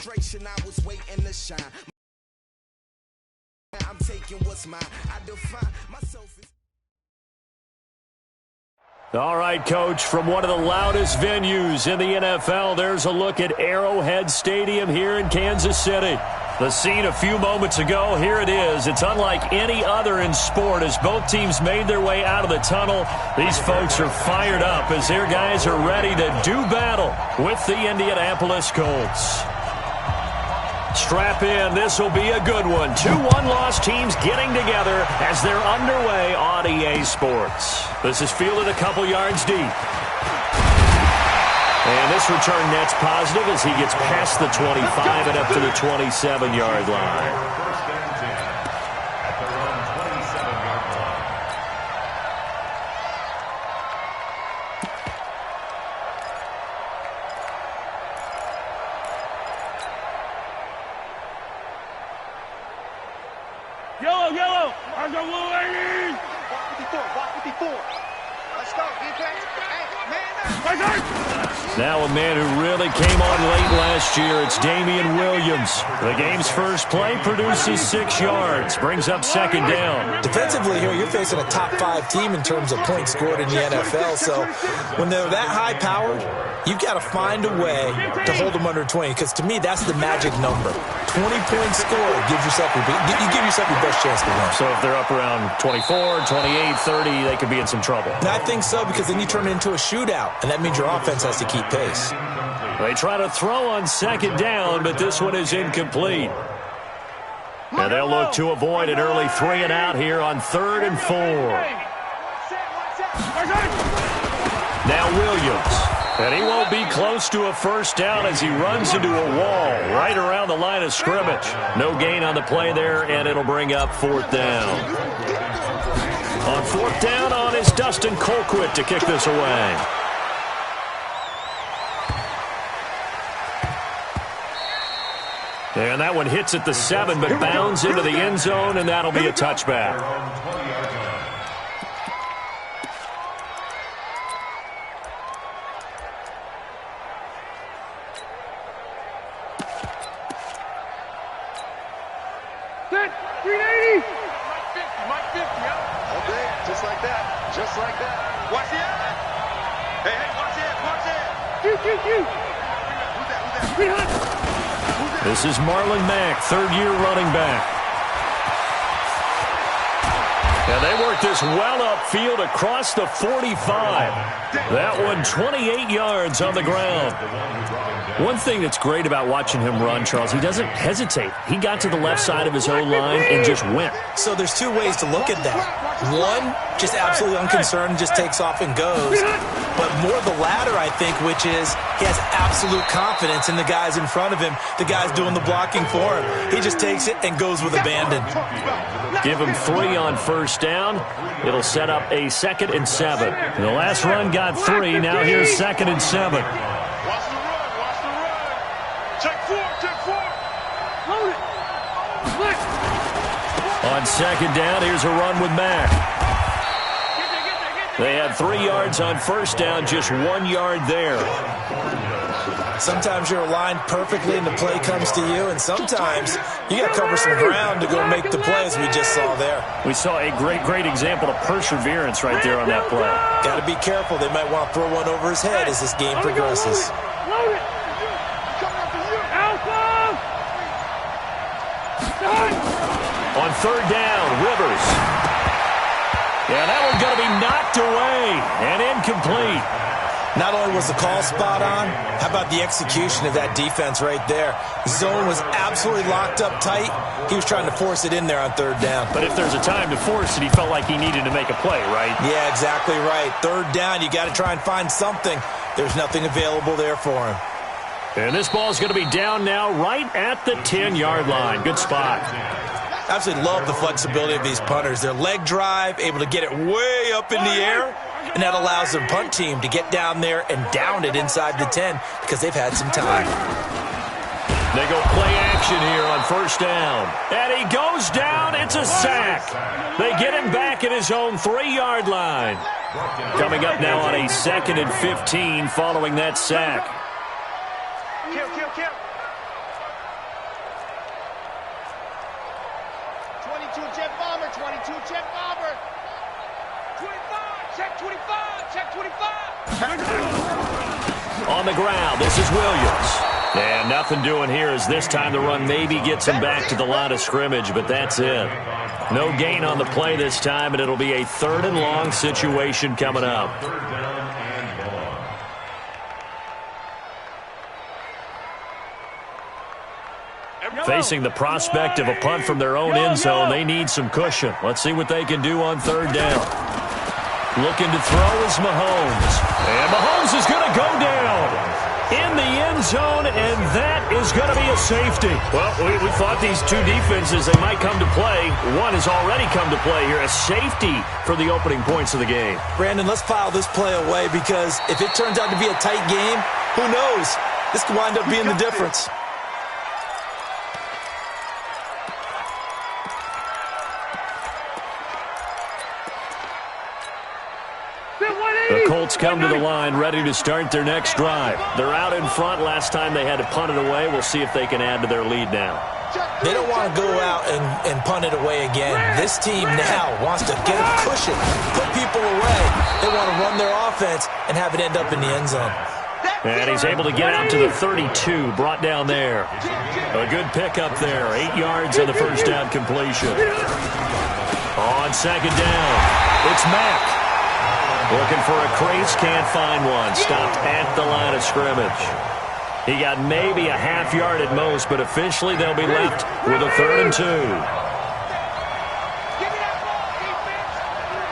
frustration, I was waiting to shine. I'm taking what's mine. I define myself as... All right, Coach, from one of the loudest venues in the NFL, there's a look at Arrowhead Stadium here in Kansas City. The scene a few moments ago, here it is. It's unlike any other in sport as both teams made their way out of the tunnel. These folks are fired up as their guys are ready to do battle with the Indianapolis Colts. Strap in. This will be a good one. 2 one-loss teams getting together as they're underway on EA Sports. This is fielded a couple yards deep. And this return net's positive as he gets past the 25 and up to the 27-yard line. Yellow! I got one lady! Block 54. Let's go, defense. Hey, man up. Now a man who really came on late last year, it's Damian Williams. The game's first play produces 6 yards, brings up second down. Defensively here, you're facing a top 5 team in terms of points scored in the NFL, so when they're that high-powered, you've got to find a way to hold them under 20, because to me, that's the magic number. 20 points scored, you give yourself your best chance to win. So if they're up around 24, 28, 30, they could be in some trouble. And I think so, because then you turn it into a shootout, and that means your offense has to keep pace. They try to throw on second down, but this one is incomplete. And they'll look to avoid an early 3 and out here on 3rd and 4. Now Williams. And he won't be close to a first down as he runs into a wall right around the line of scrimmage. No gain on the play there, and it'll bring up 4th down. On 4th down on is Dustin Colquitt to kick this away. And that one hits at the 7, but bounds into the end zone, and that'll be a touchback. Set! 380! Mike 50, yeah? Okay, just like that. Just like that. Watch the end. Hey, watch it, watch it. Q. Who's that? This is Marlon Mack, 3rd-year running back. And they work this well upfield across the 45. That one 28 yards on the ground. One thing that's great about watching him run, Charles, he doesn't hesitate. He got to the left side of his O-line and just went. So there's 2 ways to look at that. One, just absolutely unconcerned, just takes off and goes. But more the latter, I think, which is he has absolute confidence in the guys in front of him, the guys doing the blocking for him. He just takes it and goes with abandon. Give him 3 on first down. It'll set up a 2nd and 7. The last run got 3. Now here's 2nd and 7. Watch the run, watch the run. Check 4. Load it! Split! On 2nd down, here's a run with Mack. They had 3 yards on first down, just 1 yard there. Sometimes you're aligned perfectly and the play comes to you, and sometimes you got to cover some ground to go make the play, as we just saw there. We saw a great example of perseverance right there on that play. Got to be careful. They might want to throw one over his head as this game progresses. Load it! Alpha! On 3rd down, Rivers. Yeah, that one's going to be knocked away and incomplete. Not only was the call spot on, how about the execution of that defense right there? The zone was absolutely locked up tight. He was trying to force it in there on 3rd down. But if there's a time to force it, he felt like he needed to make a play, right? Yeah, exactly right. 3rd down, you got to try and find something. There's nothing available there for him. And this ball's going to be down now right at the 10-yard line. Good spot. I absolutely love the flexibility of these punters. Their leg drive, able to get it way up in the air, and that allows their punt team to get down there and down it inside the 10 because they've had some time. They go play action here on first down. And he goes down. It's a sack. They get him back at his own 3-yard line. Coming up now on a 2nd and 15 following that sack. Kill. Check 25. Check 25. On the ground, this is Williams. And nothing doing here as this time the run maybe gets him back to the line of scrimmage, but that's it. No gain on the play this time, and it'll be a 3rd and long situation coming up. Facing the prospect of a punt from their own end zone, they need some cushion. Let's see what they can do on 3rd down. Looking to throw is Mahomes. And Mahomes is going to go down in the end zone, and that is going to be a safety. Well, we thought these two defenses, they might come to play. One has already come to play here. A safety for the opening points of the game. Brandon, let's file this play away because if it turns out to be a tight game, who knows? This could wind up being the difference. The Colts come to the line ready to start their next drive. They're out in front. Last time they had to punt it away. We'll see if they can add to their lead now. They don't want to go out and punt it away again. This team now wants to get a cushion, put people away. They want to run their offense and have it end up in the end zone. And he's able to get out to the 32, brought down there. A good pickup there. 8 yards on the first down completion. On 2nd down, it's Mack. Looking for a crease, can't find one. Stopped at the line of scrimmage. He got maybe a half yard at most, but officially they'll be left with a 3rd and 2. Give me that ball, defense.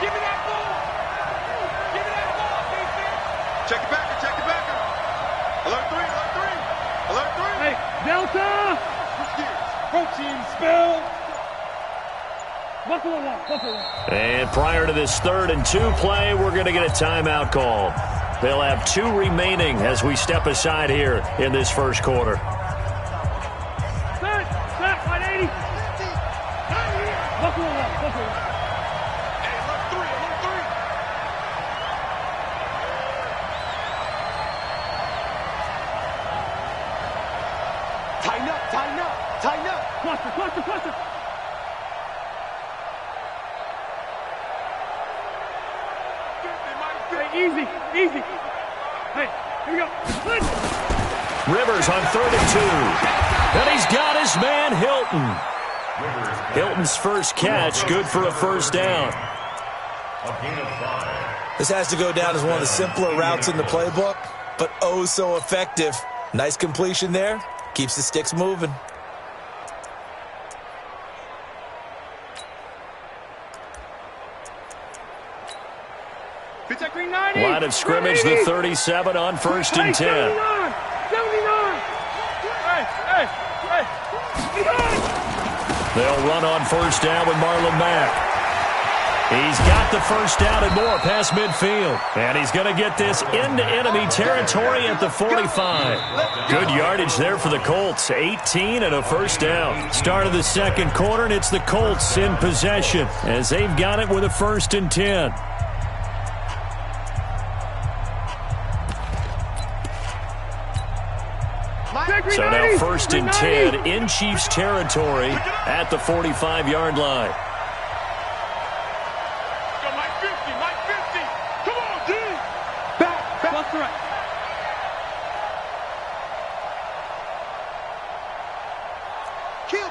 Give me that ball. Give me that ball, defense. Check it backer, check it backer. Alert 3, alert 3. Alert 3. Hey, Delta! Protein spill. Buffalo 1, Buffalo 1. And prior to this 3rd and 2 play, we're going to get a timeout call. They'll have 2 remaining as we step aside here in this first quarter. Set, 180. Buffalo 1, Buffalo 1. Hey, alert 3, alert 3. Tighten up, tighten up, tighten up. Cluster, cluster, cluster. Easy, easy. Hey, here we go. Rivers on 3rd and 2. And he's got his man, Hilton. Hilton's first catch, good for a first down. This has to go down as one of the simpler routes in the playbook, but oh so effective. Nice completion there. Keeps the sticks moving. Line of scrimmage, the 37 on 1st and 10. 79. Hey. They'll run on 1st down with Marlon Mack. He's got the first down and more past midfield. And he's going to get this into enemy territory at the 45. Good yardage there for the Colts. 18 and a first down. Start of the 2nd quarter, and it's the Colts in possession as they've got it with a 1st and 10. So now 1st and 10 in Chiefs territory at the 45-yard line. Go, Mike 50, Mike 50. Come on, G. Back. Cluster right. Kill.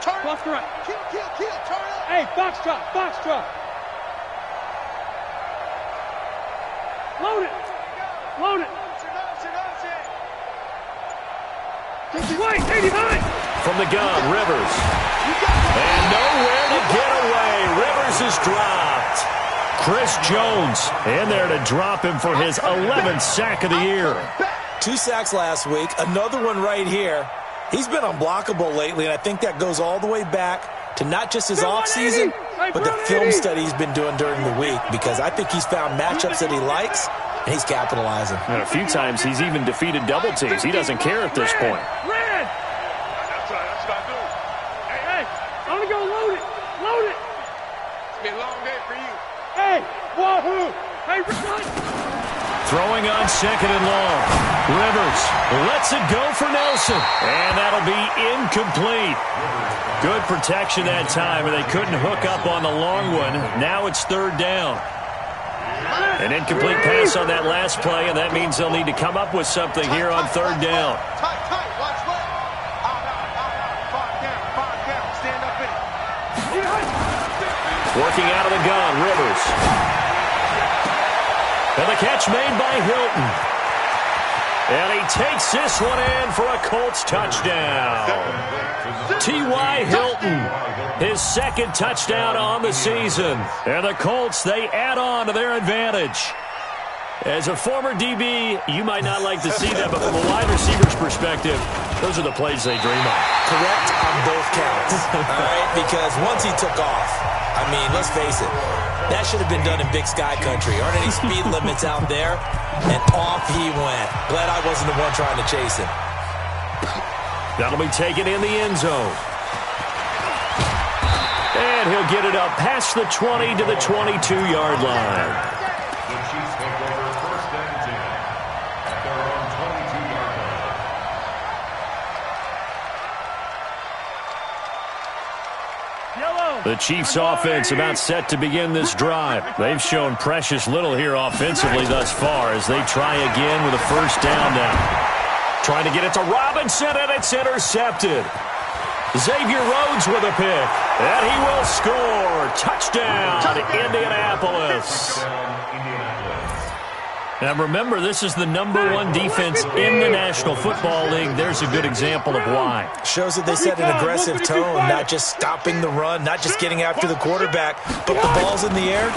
Turn. Cluster right. Kill. Turn up. Hey, box drop. Load it. Wait, 89. From the gun, Rivers. And nowhere to get away. Rivers is dropped. Chris Jones in there to drop him for his 11th sack of the year. 2 sacks last week, another one right here. He's been unblockable lately, and I think that goes all the way back to not just his offseason, but the film study he's been doing during the week, because I think he's found matchups that he likes, and he's capitalizing. And a few times he's even defeated double teams. He doesn't care at this point. Red. That's what I do. Hey, I'm going to go load it. It's been a long day for you. Hey, wahoo. Hey, run. Throwing on 2nd and long. Rivers lets it go for Nelson. And that'll be incomplete. Good protection that time, and they couldn't hook up on the long one. Now it's 3rd down. An incomplete pass on that last play, and that means they'll need to come up with something here on third down. Tight, watch left. Out. Five down. Stand up in it. Working out of the gun, Rivers. And the catch made by Hilton. And he takes this one in for a Colts touchdown. T.Y. Hilton, his second touchdown on the season. And the Colts, they add on to their advantage. As a former DB, you might not like to see that, but from a wide receiver's perspective, those are the plays they dream of. Correct on both counts, all right? Because once he took off, I mean, let's face it, that should have been done in Big Sky Country. Aren't any speed limits out there? And off he went. Glad I wasn't the one trying to chase him. That'll be taken in the end zone. And he'll get it up past the 20 to the 22-yard line. The Chiefs take over first and 10 at their own 22-yard line. The Chiefs offense about set to begin this drive. They've shown precious little here offensively thus far as they try again with a first down now. Trying to get it to Robinson, and it's intercepted. Xavier Rhodes with a pick, and he will score. Touchdown, Indianapolis. Now remember, this is the #1 defense in the National Football League. There's a good example of why. Shows that they set an aggressive tone, not just stopping the run, not just getting after the quarterback, but the ball's in the air.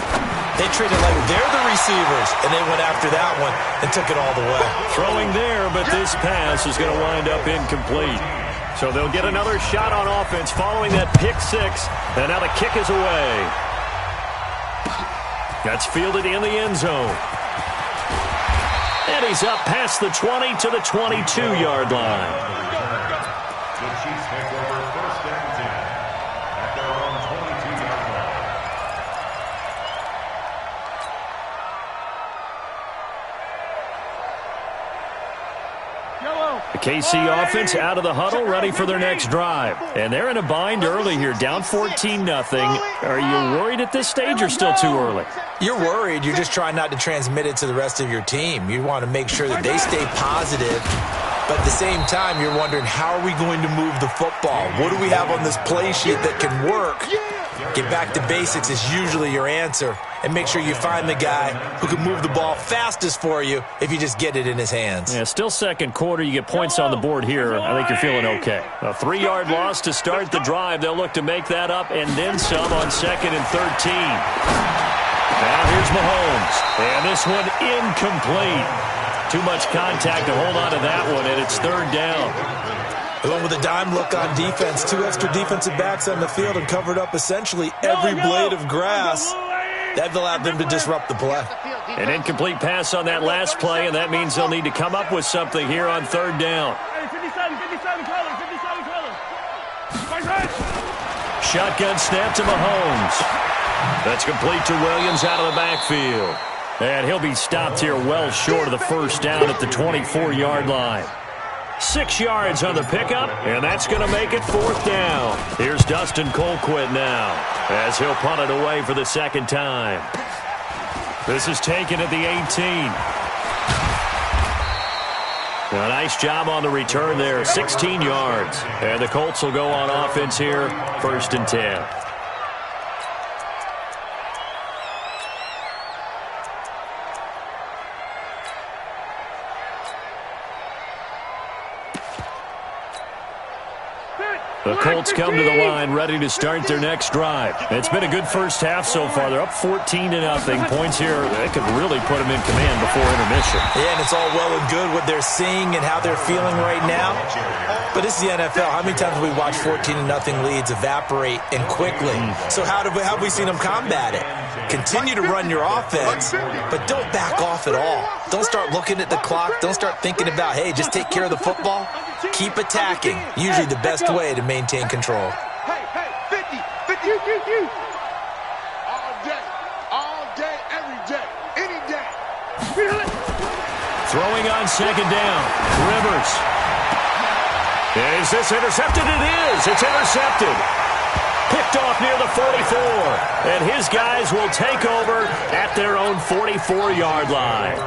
They treated like they're the receivers, and they went after that one and took it all the way. Throwing there, but this pass is going to wind up incomplete. So they'll get another shot on offense following that pick six, and now the kick is away. That's fielded in the end zone. And he's up past the 20 to the 22-yard line. The Chiefs take over first and 10 at their own 22-yard line. The KC offense out of the huddle, ready for their next drive. And they're in a bind early here, down 14-0. Are you worried at this stage or still too early? You're worried. You're just trying not to transmit it to the rest of your team. You want to make sure that they stay positive. But at the same time, you're wondering, how are we going to move the football? What do we have on this play sheet that can work? Get back to basics is usually your answer. And make sure you find the guy who can move the ball fastest for you if you just get it in his hands. Yeah, still second quarter. You get points on the board here. I think you're feeling okay. A 3-yard loss to start the drive. They'll look to make that up and then some on 2nd and 13. Now here's Mahomes. And this one incomplete. Too much contact to hold on to that one, and it's 3rd down. Going with a dime look on defense. 2 extra defensive backs on the field and covered up essentially every blade of grass. That allowed them to disrupt the play. An incomplete pass on that last play, and that means they'll need to come up with something here on 3rd down. Shotgun snap to Mahomes. That's complete to Williams out of the backfield. And he'll be stopped here well short of the first down at the 24-yard line. 6 yards on the pickup, and that's going to make it 4th down. Here's Dustin Colquitt now, as he'll punt it away for the second time. This is taken at the 18. A nice job on the return there, 16 yards. And the Colts will go on offense here, 1st and 10. The Colts come to the line ready to start their next drive. It's been a good first half so far. They're up 14-0. Points here, they could really put them in command before intermission. Yeah, and it's all well and good what they're seeing and how they're feeling right now. But this is the NFL. How many times have we watched 14-0 leads evaporate and quickly? So how have we seen them combat it? Continue to run your offense, but don't back off at all. Don't start looking at the clock. Don't start thinking about, hey, just take care of the football. Keep attacking. Usually the best way to maintain control. Hey, 50. All day, every day, any day. Throwing on 2nd down. Rivers. Is this intercepted? It is. It's intercepted. Picked off near the 44. And his guys will take over at their own 44-yard line.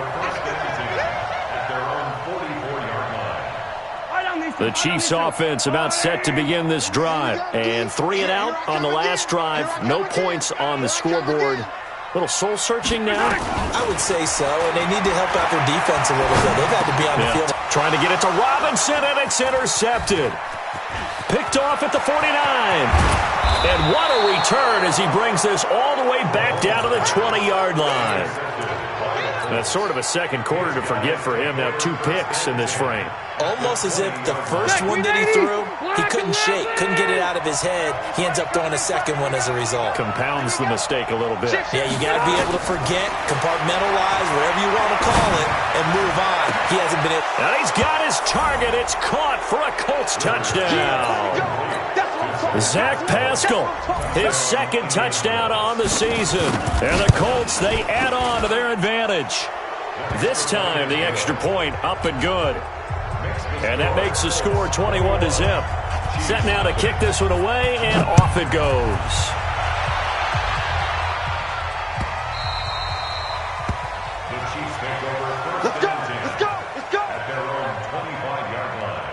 The Chiefs offense about set to begin this drive. And 3 and out on the last drive. No points on the scoreboard. Little soul-searching now? I would say so, and they need to help out their defense a little bit. They've had to be on the field. Trying to get it to Robinson, and it's intercepted. Picked off at the 49. And what a return as he brings this all the way back down to the 20-yard line. That's sort of a second quarter to forget for him. Now 2 picks in this frame. Almost as if the first one that he threw, he couldn't shake, couldn't get it out of his head. He ends up throwing a second one as a result. Compounds the mistake a little bit. Yeah, you got to be able to forget, compartmentalize, whatever you want to call it, and move on. He hasn't been able. And he's got his target. It's caught for a Colts touchdown. Zach Pascal, his second touchdown on the season. And the Colts, they add on to their advantage. This time, the extra point up and good. And that makes the score 21-0. Set now to kick this one away, and off it goes. The Chiefs take over first and 10. Let's go! At their own 25-yard line.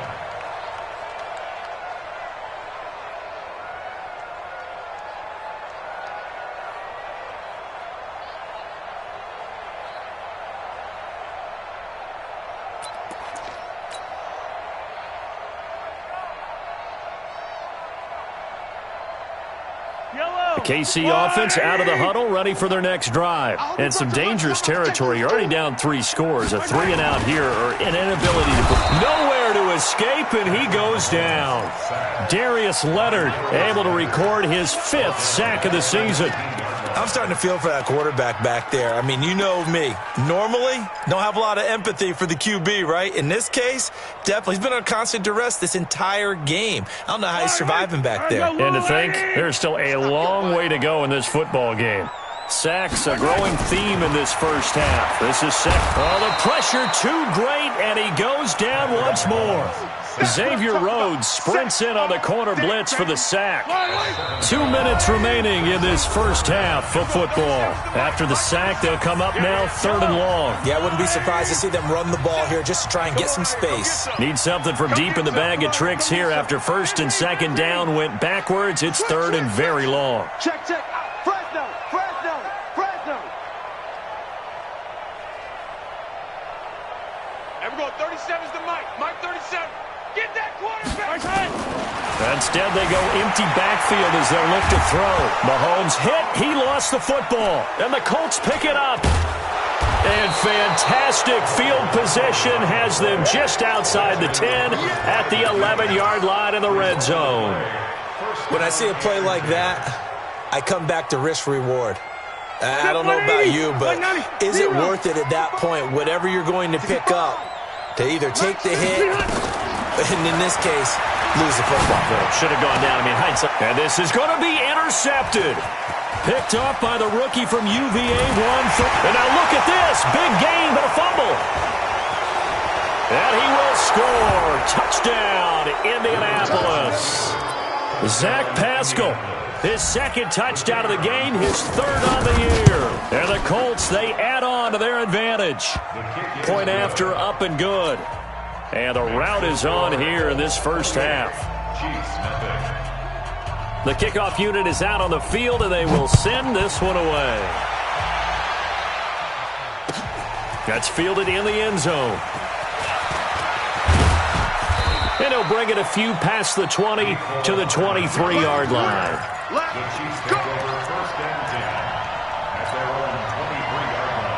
The KC offense out of the huddle, ready for their next drive. And some dangerous territory. You're already down 3 scores. A 3 and out here, or an inability to put nowhere to escape, and he goes down. Darius Leonard able to record his 5th sack of the season. I'm starting to feel for that quarterback back there. I mean, you know me. Normally, don't have a lot of empathy for the QB, right? In this case, definitely. He's been on constant duress this entire game. I don't know how he's surviving back there. And to think, there's still a long way to go in this football game. Sacks, a growing theme in this first half. This is set. Oh, the pressure too great, and he goes down once more. Xavier Rhodes sprints in on the corner blitz for the sack. 2 minutes remaining in this first half of football. After the sack, they'll come up now 3rd and long. Yeah, I wouldn't be surprised to see them run the ball here just to try and get some space. Need something from deep in the bag of tricks here. After 1st and 2nd down went backwards, it's 3rd and very long. Check. Fresno. And we're going 37's to Mike. Mike 37. Get that quarterback. Instead, they go empty backfield as they look to throw. Mahomes hit. He lost the football. And the Colts pick it up. And fantastic field position has them just outside the 10 at the 11-yard line in the red zone. When I see a play like that, I come back to risk-reward. I don't know about you, but is it worth it at that point, whatever you're going to pick up, to either take the hit, and in this case, lose the football? Should have gone down. I mean, hindsight. And this is going to be intercepted. Picked up by the rookie from UVA, and now look at this. Big gain, but a fumble. And he will score. Touchdown, Indianapolis. Zach Pascal, his 2nd touchdown of the game, his 3rd on the year. And the Colts, they add on to their advantage. Point after, up and good. And the route is on here in this first half. The kickoff unit is out on the field, and they will send this one away. That's fielded in the end zone. And he'll bring it a few past the 20 to the 23-yard line. The Chiefs take over 1st and 10 at their own 23-yard line.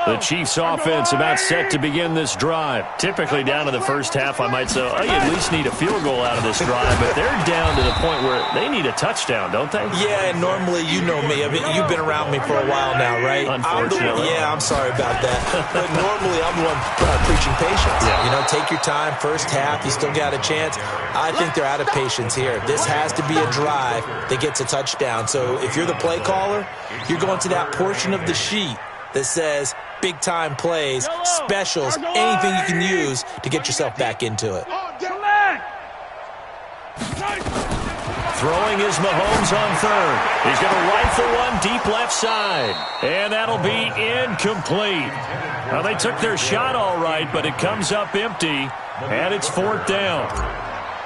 The Chiefs offense about set to begin this drive. Typically down to the first half, I might say, oh, you at least need a field goal out of this drive, but they're down to the point where they need a touchdown, don't they? Yeah, and normally, you know me. I mean, you've been around me for a while now, right? Unfortunately. I'm sorry about that. But normally, I'm the one preaching patience. Yeah. You know, take your time, first half, you still got a chance. I think they're out of patience here. This has to be a drive that gets a touchdown. So if you're the play caller, you're going to that portion of the sheet that says, big-time plays, specials, anything you can use to get yourself back into it. Throwing is Mahomes on third. He's going to rifle one deep left side. And that'll be incomplete. Now, they took their shot all right, but it comes up empty, and it's fourth down.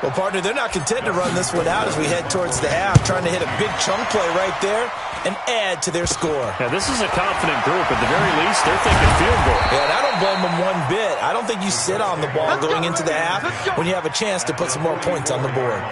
Well, partner, they're not content to run this one out as we head towards the half, trying to hit a big chunk play right there and add to their score. Yeah, this is a confident group. At the very least, they're thinking field goal. Yeah, and I don't blame them one bit. I don't think you sit on the ball going into the half when you have a chance to put some more points on the board.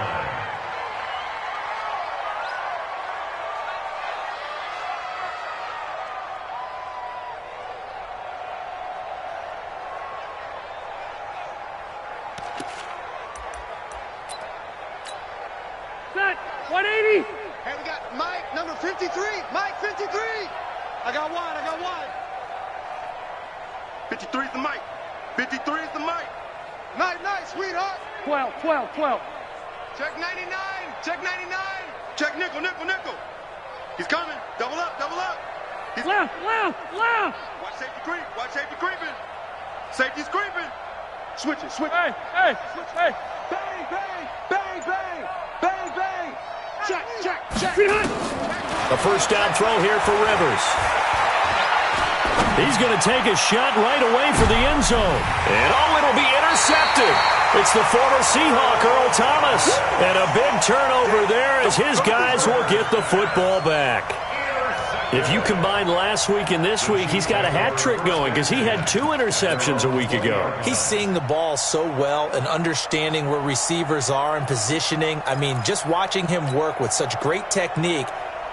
Set. 180. Hey, we got Mike, number 53. Mike, 53. I got one. 53 is the Mike. 53 is the Mike. Night, sweetheart. 12. Check 99. Check nickel. He's coming. Double up. He's Left. Watch safety creeping. Safety's creeping. Switch it. Hey. Bang. Check. A first down throw here for Rivers. He's going to take a shot right away for the end zone. And it'll be intercepted. It's the former Seahawk, Earl Thomas. And a big turnover there as his guys will get the football back. If you combine last week and this week, he's got a hat trick going because he had 2 interceptions a week ago. He's seeing the ball so well and understanding where receivers are and positioning. I mean, just watching him work with such great technique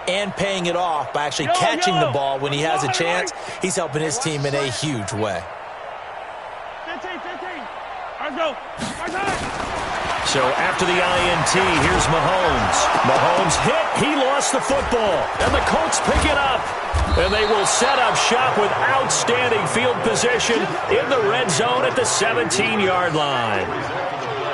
and paying it off by actually catching the ball when he has a chance, he's helping his team in a huge way. 15. Let's go. So after the INT, here's Mahomes. Mahomes hit. He lost the football. And the Colts pick it up. And they will set up shop with outstanding field position in the red zone at the 17-yard line.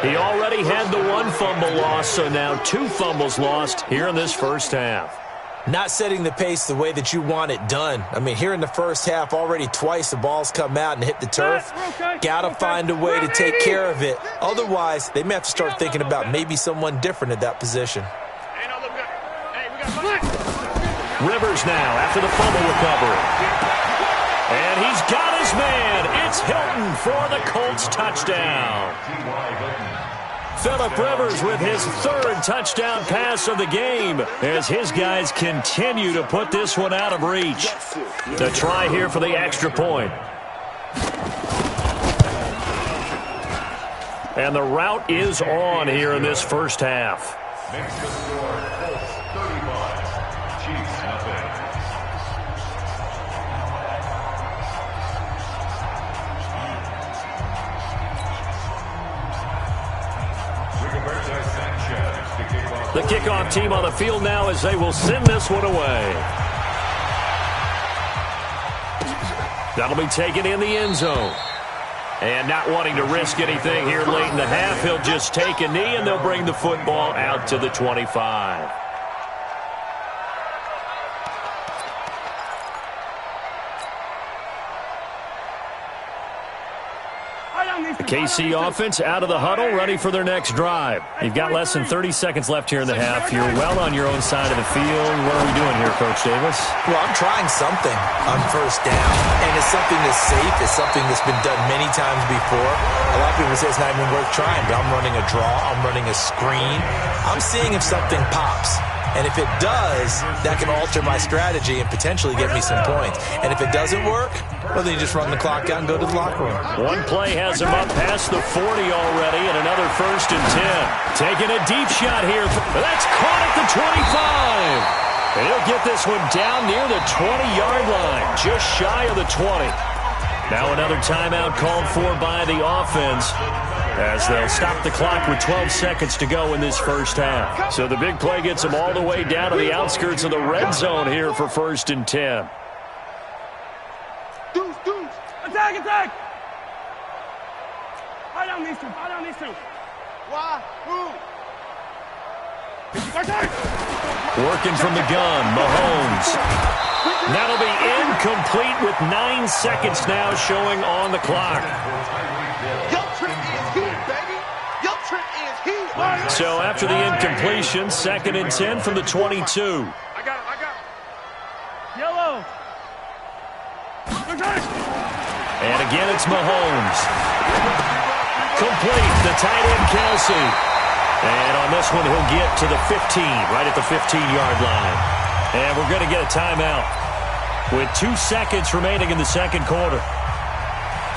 He already had the 1 fumble loss, so now 2 fumbles lost here in this first half. Not setting the pace the way that you want it done. I mean, here in the first half, already twice the ball's come out and hit the turf. Got to find a way to take care of it. Otherwise, they may have to start thinking about maybe someone different at that position. Rivers now after the fumble recovery. And he's got his man. It's Hilton for the Colts touchdown. Phillip Rivers with his 3rd touchdown pass of the game as his guys continue to put this one out of reach. The try here for the extra point. And the route is on here in this first half. Makes the score Colts 35, Chiefs nothing. The kickoff team on the field now as they will send this one away. That'll be taken in the end zone. And not wanting to risk anything here late in the half, he'll just take a knee and they'll bring the football out to the 25. The KC offense out of the huddle, ready for their next drive. You've got less than 30 seconds left here in the half. You're well on your own side of the field. What are we doing here, Coach Davis? Well, I'm trying something on first down, and it's something that's safe. It's something that's been done many times before. A lot of people say it's not even worth trying, but I'm running a draw. I'm running a screen. I'm seeing if something pops. And if it does, that can alter my strategy and potentially get me some points. And if it doesn't work, well, then you just run the clock out and go to the locker room. One play has him up past the 40 already, and another 1st and 10. Taking a deep shot here. That's caught at the 25. And he'll get this one down near the 20-yard line, just shy of the 20. Now another timeout called for by the offense, as they'll stop the clock with 12 seconds to go in this first half. So the big play gets them all the way down to the outskirts of the red zone here for 1st and 10. Deuce. Attack. I don't need to. Why? Who? Working from the gun, Mahomes. That'll be incomplete with 9 seconds now showing on the clock. Your trip is here, baby. Your trip is here. So after the incompletion, 2nd and 10 from the 22. I got it. Yellow. And again, it's Mahomes. Complete, the tight end, Kelsey. And on this one, he'll get to the 15, right at the 15-yard line. And we're going to get a timeout with 2 seconds remaining in the second quarter.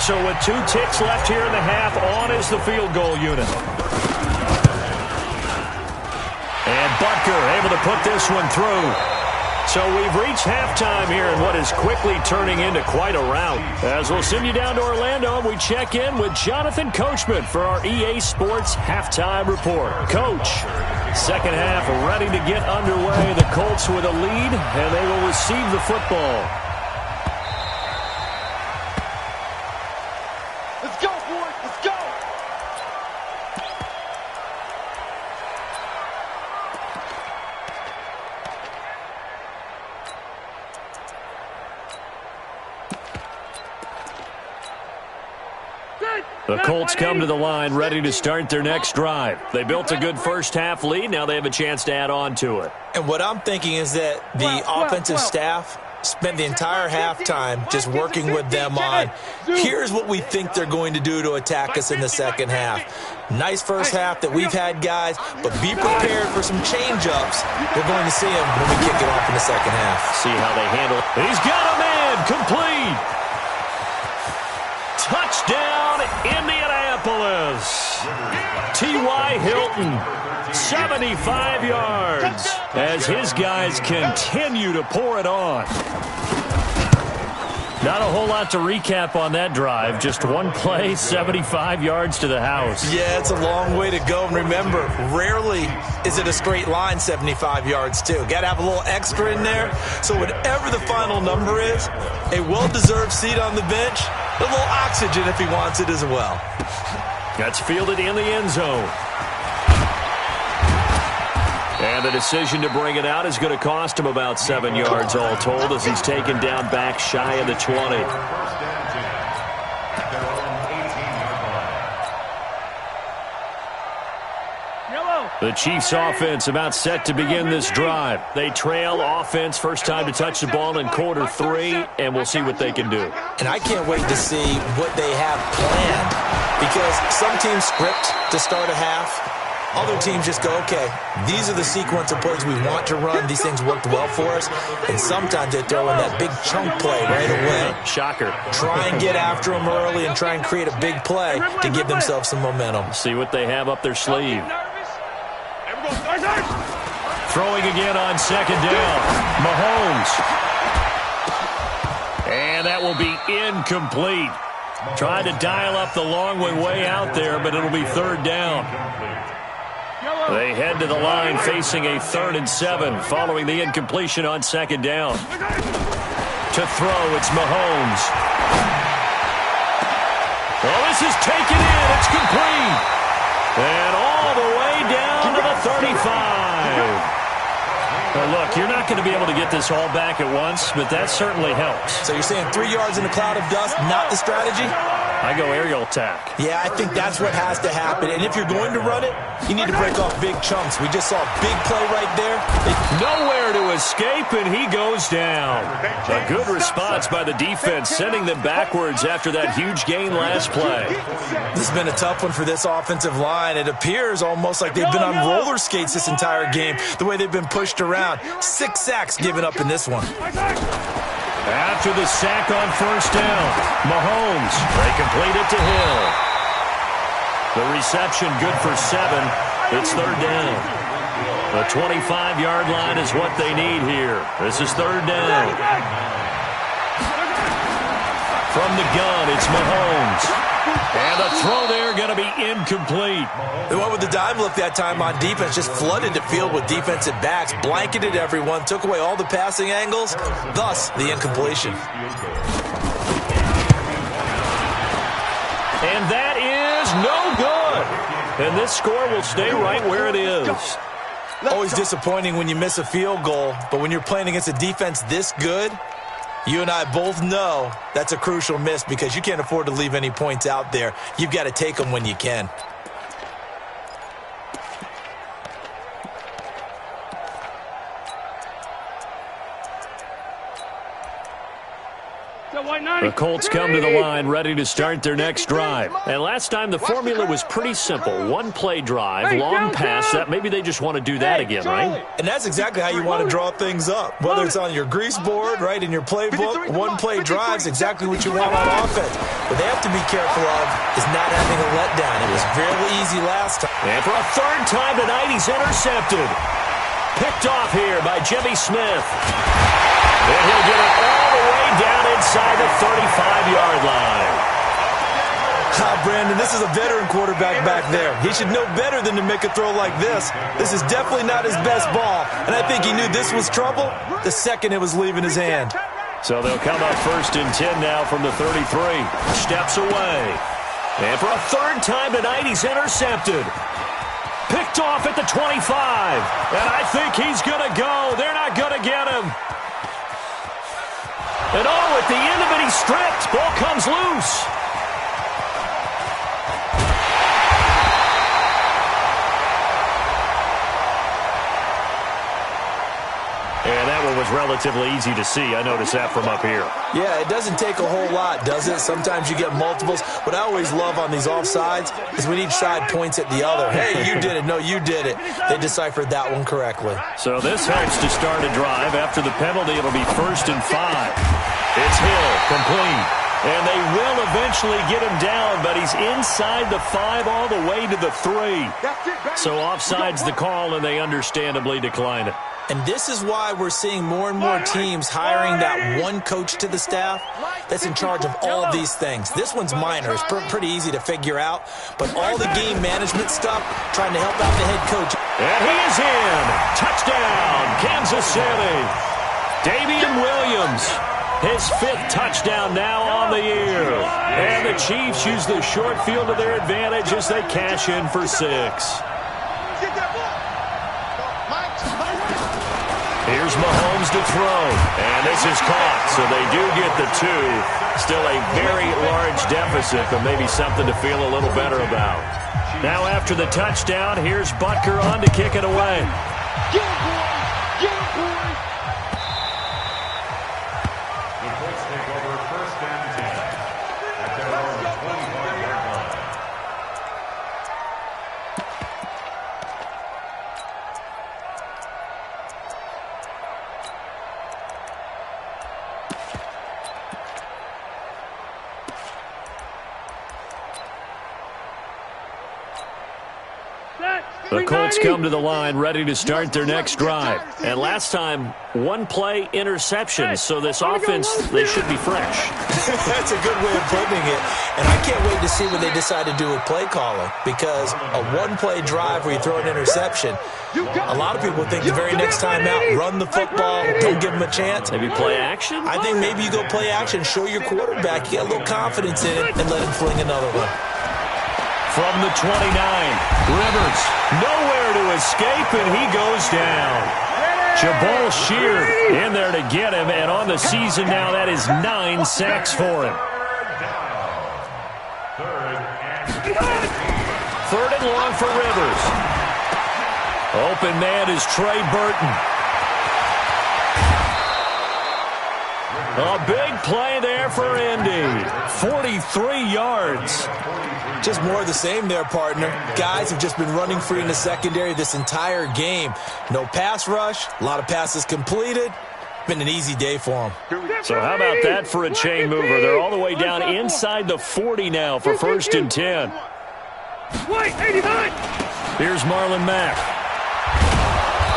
So with 2 ticks left here in the half, on is the field goal unit. And Butker able to put this one through. So we've reached halftime here in what is quickly turning into quite a rout. As we'll send you down to Orlando, we check in with Jonathan Coachman for our EA Sports Halftime Report. Coach, second half ready to get underway. The Colts with a lead, and they will receive the football. Let's go, boys. Let's go. The Colts come to the line ready to start their next drive. They built a good first half lead. Now they have a chance to add on to it. And what I'm thinking is that the offensive staff spent the entire halftime just working with them on, here's what we think they're going to do to attack us in the second half. Nice first half that we've had, guys, but be prepared for some change-ups. We're going to see them when we kick it off in the second half. See how they handle it. He's got a man. Complete. Touchdown, Indianapolis. T.Y. Hilton, 75 yards, as his guys continue to pour it on. Not a whole lot to recap on that drive. Just one play, 75 yards to the house. Yeah, it's a long way to go. And remember, rarely is it a straight line 75 yards, too. Got to have a little extra in there. So whatever the final number is, a well-deserved seat on the bench, a little oxygen if he wants it as well. That's fielded in the end zone. And the decision to bring it out is going to cost him about 7 yards all told as he's taken down back shy of the 20. The Chiefs offense about set to begin this drive. They trail offense, first time to touch the ball in quarter 3, and we'll see what they can do. And I can't wait to see what they have planned, because some teams script to start a half. Other teams just go, okay, these are the sequence of plays we want to run. These things worked well for us. And sometimes they throw in that big chunk play right away. Shocker. Try and get after them early and try and create a big play to give themselves some momentum. See what they have up their sleeve. Throwing again on second down. Mahomes. And that will be incomplete. Tried to dial up the long way out there, but it'll be third down. They head to the line facing a 3rd and 7 following the incompletion on second down. To throw, it's Mahomes. Oh, this is taken in. It's complete. And all the way down to the 35. Well, look, you're not going to be able to get this all back at once, but that certainly helps. So you're saying 3 yards in a cloud of dust, not the strategy? I go aerial attack. Yeah, I think that's what has to happen. And if you're going to run it, you need to break off big chunks. We just saw a big play right there. Nowhere to escape, and he goes down. A good response by the defense, sending them backwards after that huge gain last play. This has been a tough one for this offensive line. It appears almost like they've been on roller skates this entire game, the way they've been pushed around. 6 sacks given up in this one. After the sack on first down, Mahomes, they complete it to Hill. The reception good for 7. It's third down. The 25-yard line is what they need here. This is third down. From the gun, it's Mahomes. And the throw there going to be incomplete. They went with the dime look that time on defense, just flooded the field with defensive backs, blanketed everyone, took away all the passing angles, thus the incompletion. And that is no good. And this score will stay right where it is. Always disappointing when you miss a field goal, but when you're playing against a defense this good, You and I both know that's a crucial miss because you can't afford to leave any points out there. You've got to take them when you can. The Colts come to the line ready to start their next drive. And last time the formula was pretty simple. One-play drive, long pass. That maybe they just want to do that again, right? And that's exactly how you want to draw things up. Whether it's on your grease board, right, in your playbook, one-play drive is exactly what you want on offense. What they have to be careful of is not having a letdown. It was fairly easy last time. And for a third time tonight, he's intercepted. Picked off here by Jimmy Smith. And he'll get it all the way down inside the 35-yard line. Brandon, this is a veteran quarterback back there. He should know better than to make a throw like this. This is definitely not his best ball, and I think he knew this was trouble the second it was leaving his hand. So they'll come up 1st and 10 now from the 33. Steps away. And for a third time tonight, he's intercepted. Picked off at the 25. And I think he's going to go. They're not going to get him. And at the end of it, he's stripped. Ball comes loose. And that one was relatively easy to see. I noticed that from up here. Yeah, it doesn't take a whole lot, does it? Sometimes you get multiples. What I always love on these offsides is when each side points at the other. Hey, you did it. No, you did it. They deciphered that one correctly. So this helps to start a drive. After the penalty, it'll be 1st and 5. It's Hill, complete. And they will eventually get him down, but he's inside the 5 all the way to the 3. So offside's the call, and they understandably decline it. And this is why we're seeing more and more teams hiring that one coach to the staff that's in charge of all of these things. This one's minor. It's pretty easy to figure out. But all the game management stuff, trying to help out the head coach. And he is in. Touchdown, Kansas City. Damian Williams, his 5th touchdown now on the year. And the Chiefs use the short field to their advantage as they cash in for 6. Here's Mahomes to throw, and this is caught, so they do get the 2. Still a very large deficit, but maybe something to feel a little better about. Now after the touchdown, here's Butker on to kick it away. Get him, boy! Get him, boy! The Colts take over 1st and 10 at their own 25-yard line. The Colts come to the line ready to start their next drive. And last time, one-play interception. So this offense, they should be fresh. That's a good way of putting it. And I can't wait to see what they decide to do with play calling. Because a one-play drive where you throw an interception, a lot of people think the very next time out, run the football, don't give them a chance. Maybe play action? I think maybe you go play action, show your quarterback, you get a little confidence in it, and let him fling another one. From the 29, Rivers, nowhere to escape, and he goes down. Jabal Sheard in there to get him, and on the season now, that is 9 sacks for him. Third and long for Rivers. Open man is Trey Burton. A big play there for Indy. 43 yards. Just more of the same there, partner. Guys have just been running free in the secondary this entire game. No pass rush, a lot of passes completed. Been an easy day for them. So how about that for a chain mover? They're all the way down inside the 40 now for 1st and 10. Here's Marlon Mack.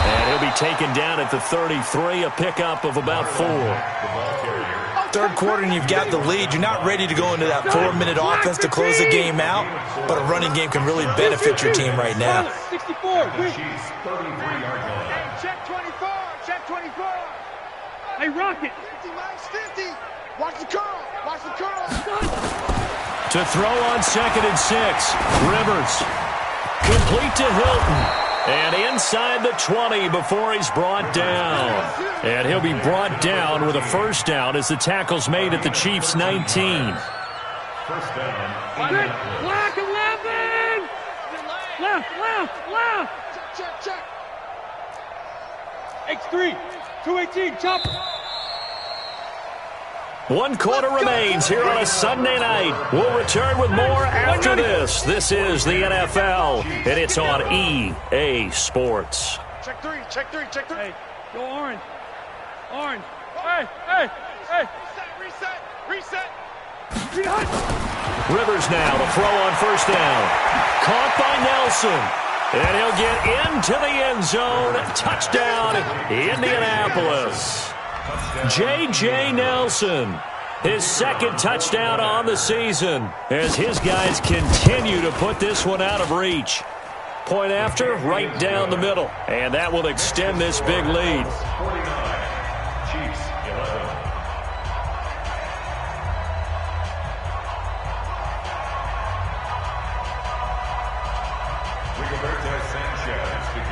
And he'll be taken down at the 33, a pickup of about 4. Third quarter and you've got the lead. You're not ready to go into that 4-minute offense to close the game out, but a running game can really benefit your team right now. 64. Chiefs 33-yard line. Check 24. Check 24. Hey, Rocket. 50, Mike's 50. Watch the curl. Watch the curl. To throw on 2nd and 6. Rivers. Complete to Hilton. And inside the 20 before he's brought down. And he'll be brought down with a first down as the tackle's made at the Chiefs' 19. First down. Black 11! Left! Check. X3, 218, chopper. 1 quarter remains here on a Sunday night. We'll return with more after this. This is the NFL, and it's on EA Sports. Check three. Hey, go orange. Hey. Reset. Rivers now to throw on first down. Caught by Nelson. And he'll get into the end zone. Touchdown, Indianapolis. J.J. Nelson, his second touchdown on the season as his guys continue to put this one out of reach. Point after, right down the middle. And that will extend this big lead. 49. Chiefs 11.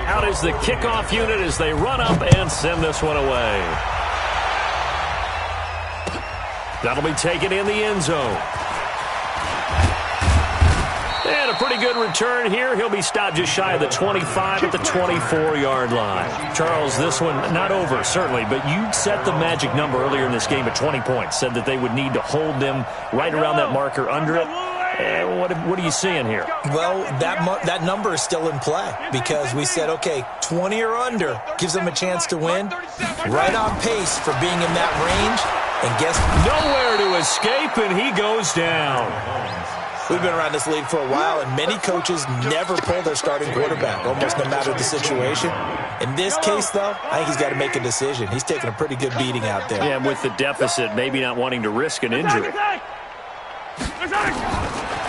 Out is the kickoff unit as they run up and send this one away. That'll be taken in the end zone. And a pretty good return here. He'll be stopped just shy of the 25 at the 24-yard line. Charles, this one not over, certainly, but you set the magic number earlier in this game at 20 points. Said that they would need to hold them right around that marker under it. What are you seeing here? Well, that number is still in play because we said, okay, 20 or under gives them a chance to win. Right on pace for being in that range. And guess nowhere to escape, and he goes down. We've been around this league for a while, and many coaches never pull their starting quarterback, almost no matter the situation. In this case, though, I think he's got to make a decision. He's taking a pretty good beating out there. Yeah, and with the deficit, maybe not wanting to risk an injury.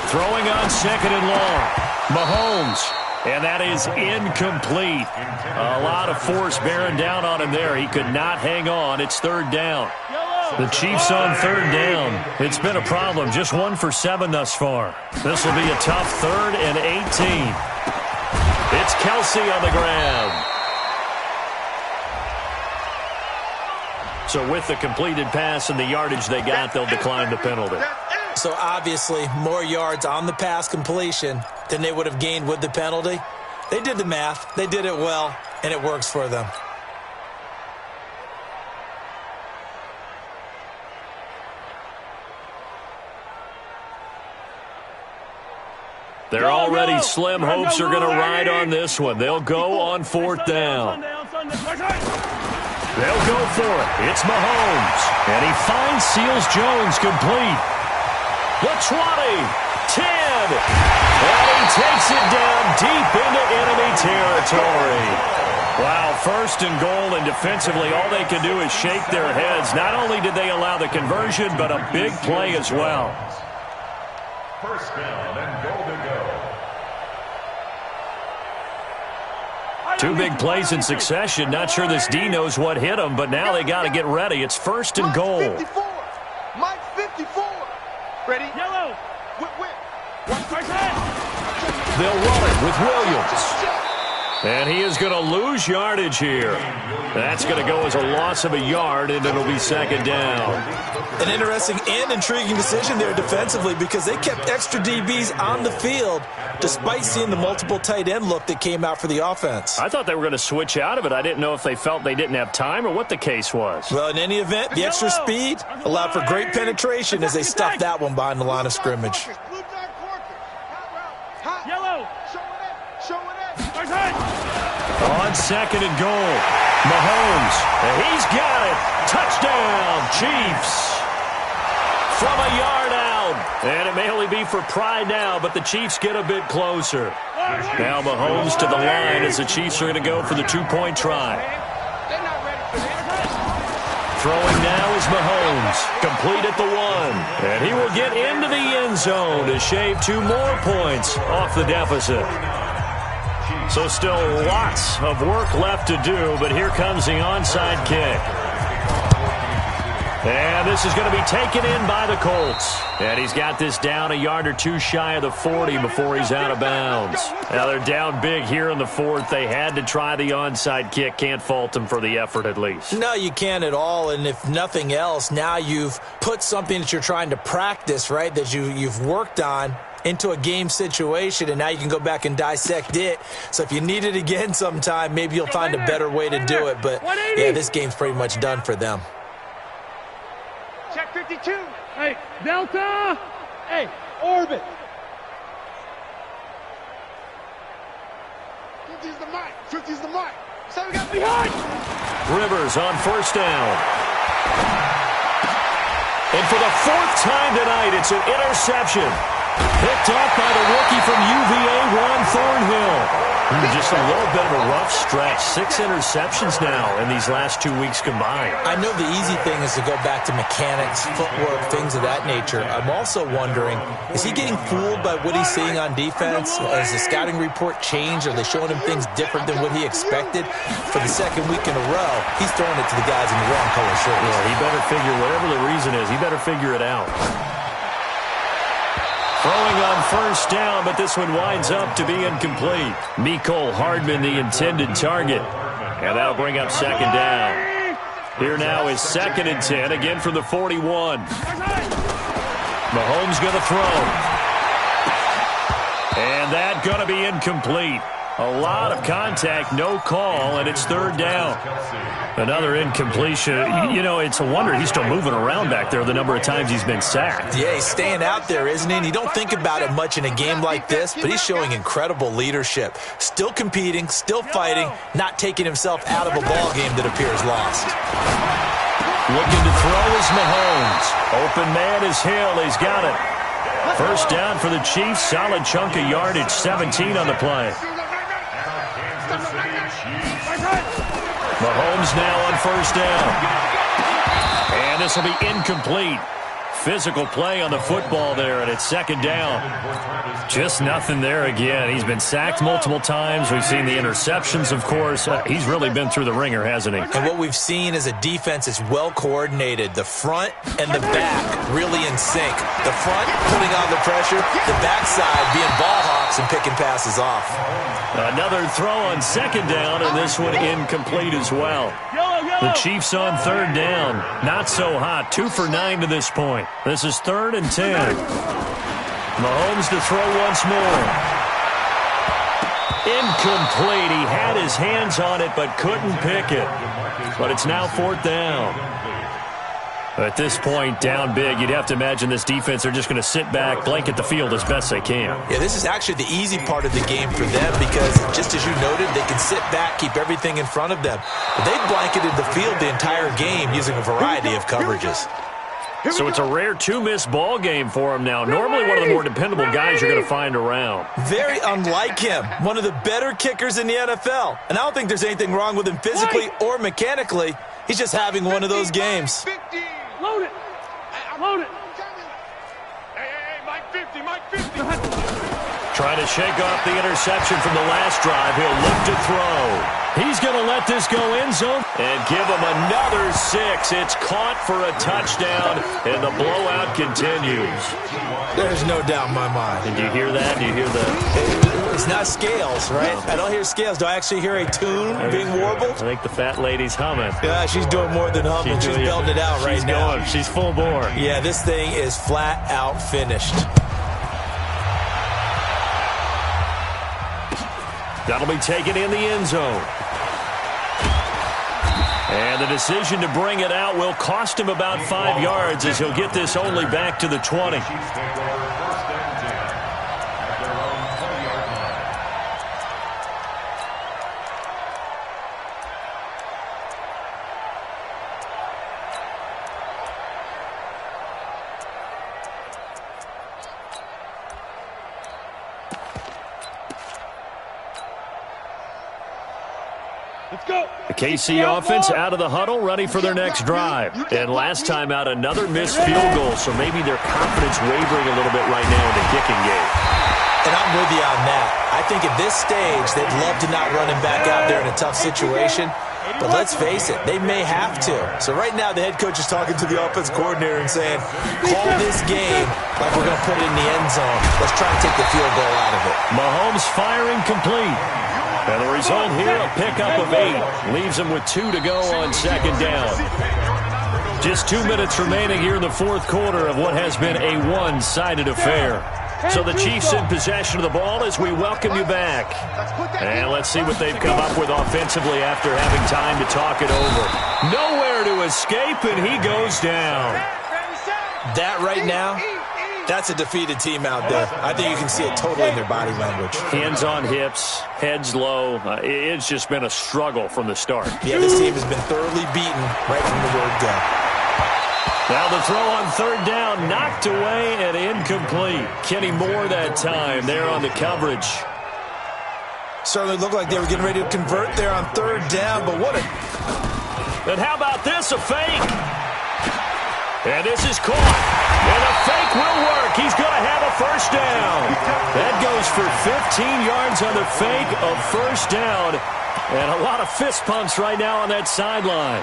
Throwing on second and long. Mahomes. And that is incomplete. A lot of force bearing down on him there. He could not hang on. It's third down. The Chiefs on third down. It's been a problem. Just 1 for 7 thus far. This will be a tough 3rd and 18. It's Kelsey on the grab. So with the completed pass and the yardage they got, they'll decline the penalty. So obviously more yards on the pass completion than they would have gained with the penalty. They did the math. They did it well, and it works for them. They're already slim hopes are going to ride on this one. They'll go on 4th down. They'll go for it. It's Mahomes. And he finds Seals-Jones complete. The 20, 10. And he takes it down deep into enemy territory. Wow, 1st and goal, and defensively all they can do is shake their heads. Not only did they allow the conversion, but a big play as well. First down and goal to go. 2 big plays in succession. Not sure this D knows what hit him, but now they got to get ready. It's 1st and goal. Mike 54. Ready? Yellow. Whip. They'll run it with Williams. And he is going to lose yardage here. That's going to go as a loss of a yard, and it'll be 2nd down. An interesting and intriguing decision there defensively because they kept extra DBs on the field despite seeing the multiple tight end look that came out for the offense. I thought they were going to switch out of it. I didn't know if they felt they didn't have time or what the case was. Well, in any event, the extra speed allowed for great penetration as they stuffed that one behind the line of scrimmage. Yellow. On 2nd and goal, Mahomes, and he's got it. Touchdown, Chiefs. From a yard out. And it may only be for pride now, but the Chiefs get a bit closer. Now Mahomes to the line as the Chiefs are going to go for the 2-point try. Throwing now is Mahomes. Complete at the 1. And he will get into the end zone to shave 2 more points off the deficit. So still lots of work left to do, but here comes the onside kick. And this is going to be taken in by the Colts. And he's got this down a yard or two shy of the 40 before he's out of bounds. Now they're down big here in the fourth. They had to try the onside kick. Can't fault them for the effort at least. No, you can't at all. And if nothing else, now you've put something that you're trying to practice, right, that you've worked on into a game situation, and now you can go back and dissect it. So if you need it again sometime, maybe you'll find a better way to do it. But, yeah, this game's pretty much done for them. Check 52. Hey, Delta. Hey, orbit. 50's the mic. 50's the mic. So we got behind. Rivers on first down. And for the fourth time tonight, it's an interception. Picked off by the rookie from UVA, Juan Thornhill. Just a little bit of a rough stretch. 6 interceptions now in these last 2 weeks combined. I know the easy thing is to go back to mechanics, footwork, things of that nature. I'm also wondering, is he getting fooled by what he's seeing on defense? Has the scouting report changed? Are they showing him things different than what he expected? For the second week in a row, he's throwing it to the guys in the wrong color shirts. Yeah, he better figure, whatever the reason is, he better figure it out. Throwing on first down, but this one winds up to be incomplete. Mecole Hardman, the intended target. And that'll bring up second down. Here now is 2nd and 10, again from the 41. Mahomes going to throw. And that going to be incomplete. A lot of contact, no call, and it's 3rd down. Another incompletion. You know, it's a wonder he's still moving around back there the number of times he's been sacked. Yeah, he's staying out there, isn't he? And you don't think about it much in a game like this, but he's showing incredible leadership. Still competing, still fighting, not taking himself out of a ball game that appears lost. Looking to throw is Mahomes. Open man is Hill. He's got it. First down for the Chiefs. Solid chunk of yardage. 17 on the play. Mahomes now on first down. And this will be incomplete. Physical play on the football there, and it's 2nd down. Just nothing there again. He's been sacked multiple times. We've seen the interceptions, of course. He's really been through the ringer, hasn't he? And what we've seen is a defense that's well coordinated. The front and the back really in sync. The front putting on the pressure, the backside being ball hawks and picking passes off. Another throw on 2nd down, and this one incomplete as well. The Chiefs on 3rd down. Not so hot. 2 for 9 to this point. This is 3rd and 10. Mahomes to throw once more. Incomplete. He had his hands on it but couldn't pick it. But it's now 4th down. At this point, down big, you'd have to imagine this defense are just going to sit back, blanket the field as best they can. Yeah, this is actually the easy part of the game for them because, just as you noted, they can sit back, keep everything in front of them. But they've blanketed the field the entire game using a variety of coverages. So it's a rare 2-miss ball game for him now. Normally one of the more dependable guys you're going to find around. Very unlike him. One of the better kickers in the NFL. And I don't think there's anything wrong with him physically or mechanically. He's just having one of those games. Load it. Load it. Hey, Mike 50, Mike 50. Trying to shake off the interception from the last drive. He'll look to throw. He's going to let this go end zone and give him another 6. It's caught for a touchdown, and the blowout continues. There's no doubt in my mind. And do you hear that? Do you hear that? It's not scales, right? I don't hear scales. Do I actually hear a tune being warbled? I think the fat lady's humming. Yeah, she's doing more than humming. She's belting it out right now. Going. She's full bore. Yeah, this thing is flat out finished. That'll be taken in the end zone. And the decision to bring it out will cost him about 5 yards as he'll get this only back to the 20. The KC offense out of the huddle, ready for their next drive. And last time out, another missed field goal, so maybe their confidence wavering a little bit right now in the kicking game. And I'm with you on that. I think at this stage, they'd love to not run him back out there in a tough situation. But let's face it, they may have to. So right now the head coach is talking to the offense coordinator and saying, call this game like we're going to put it in the end zone. Let's try and take the field goal out of it. Mahomes firing complete. And the result here, a pickup of 8. Leaves him with 2 to go on second down. Just 2 minutes remaining here in the fourth quarter of what has been a one-sided affair. So the Chiefs in possession of the ball as we welcome you back. And let's see what they've come up with offensively after having time to talk it over. Nowhere to escape, and he goes down. That right now, that's a defeated team out there. I think you can see it totally in their body language. Hands on hips, heads low. It's just been a struggle from the start. Yeah, this team has been thoroughly beaten right from the word go. Now the throw on third down, knocked away and incomplete. Kenny Moore that time there on the coverage. Certainly looked like they were getting ready to convert there on third down, but what a... And how about this, a fake? And this is caught. And a fake will work. He's going to have a first down. That goes for 15 yards on the fake of first down. And a lot of fist pumps right now on that sideline.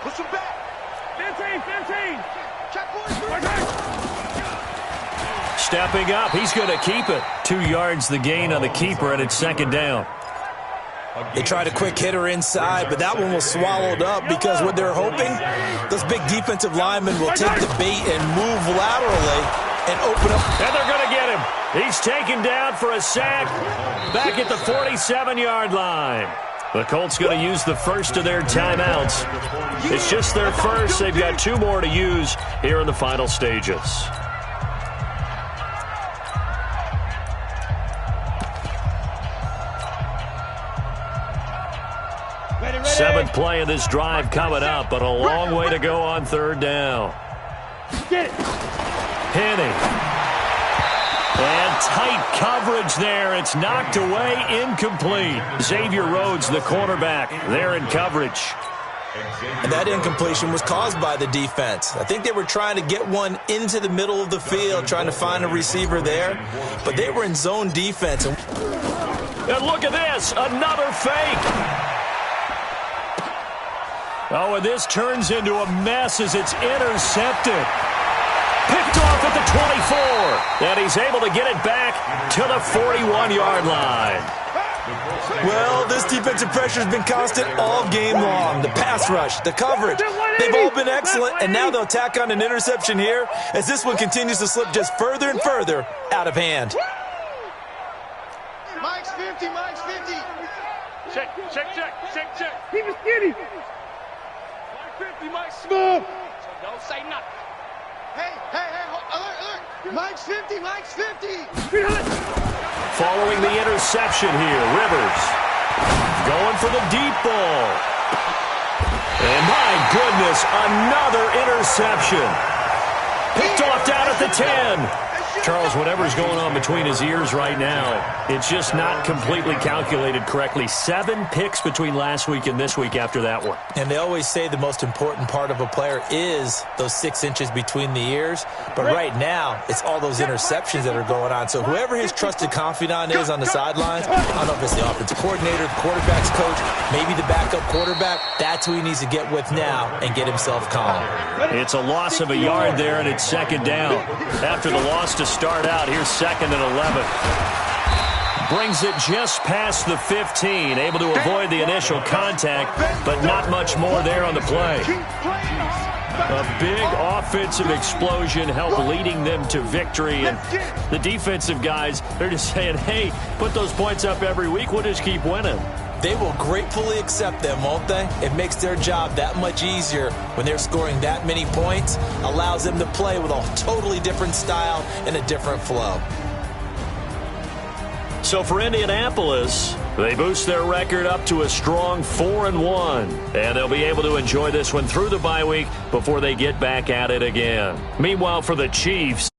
Push him back. 15. Check boys. Stepping up, he's going to keep it. 2 yards the gain on the keeper, and it's second down. They tried a quick hitter inside, but that one was swallowed up because what they're hoping, those big defensive linemen will take the bait and move laterally and open up. And they're going to get him. He's taken down for a sack back at the 47-yard line. The Colts going to use the first of their timeouts. It's just their first. They've got 2 more to use here in the final stages. Seventh play of this drive coming up, but a long way to go on third down. Henning. And tight coverage there. It's knocked away, incomplete. Xavier Rhodes, the cornerback, there in coverage. And that incompletion was caused by the defense. I think they were trying to get one into the middle of the field, trying to find a receiver there, but they were in zone defense. And look at this, another fake. Oh, and this turns into a mess as it's intercepted. Picked off at the 24. And he's able to get it back to the 41-yard line. Well, this defensive pressure has been constant all game long. The pass rush, the coverage, they've all been excellent. And now they'll tack on an interception here as this one continues to slip just further and further out of hand. Mike's 50, Mike's 50. Check. Keep it skinny. Mike 50, Mike's Smooth. Don't say nothing. Hey, alert. Mike's 50, Mike's 50. Following the interception here, Rivers going for the deep ball. And my goodness, another interception. Picked off down at the 10. Charles, whatever's going on between his ears right now, it's just not completely calculated correctly. 7 picks between last week and this week after that one. And they always say the most important part of a player is those 6 inches between the ears. But right now, it's all those interceptions that are going on. So whoever his trusted confidant is on the sidelines, I don't know if it's the offensive coordinator, the quarterback's coach, maybe the backup quarterback, that's who he needs to get with now and get himself calm. It's a loss of a yard there, and it's second down. After the loss to start out, here's 2nd and 11. Brings it just past the 15, able to avoid the initial contact, but not much more there on the play. A big offensive explosion helped leading them to victory, and the defensive guys, they're just saying, hey, put those points up every week, we'll just keep winning. They will gratefully accept them, won't they? It makes their job that much easier when they're scoring that many points, allows them to play with a totally different style and a different flow. So for Indianapolis, they boost their record up to a strong 4-1, and they'll be able to enjoy this one through the bye week before they get back at it again. Meanwhile, for the Chiefs,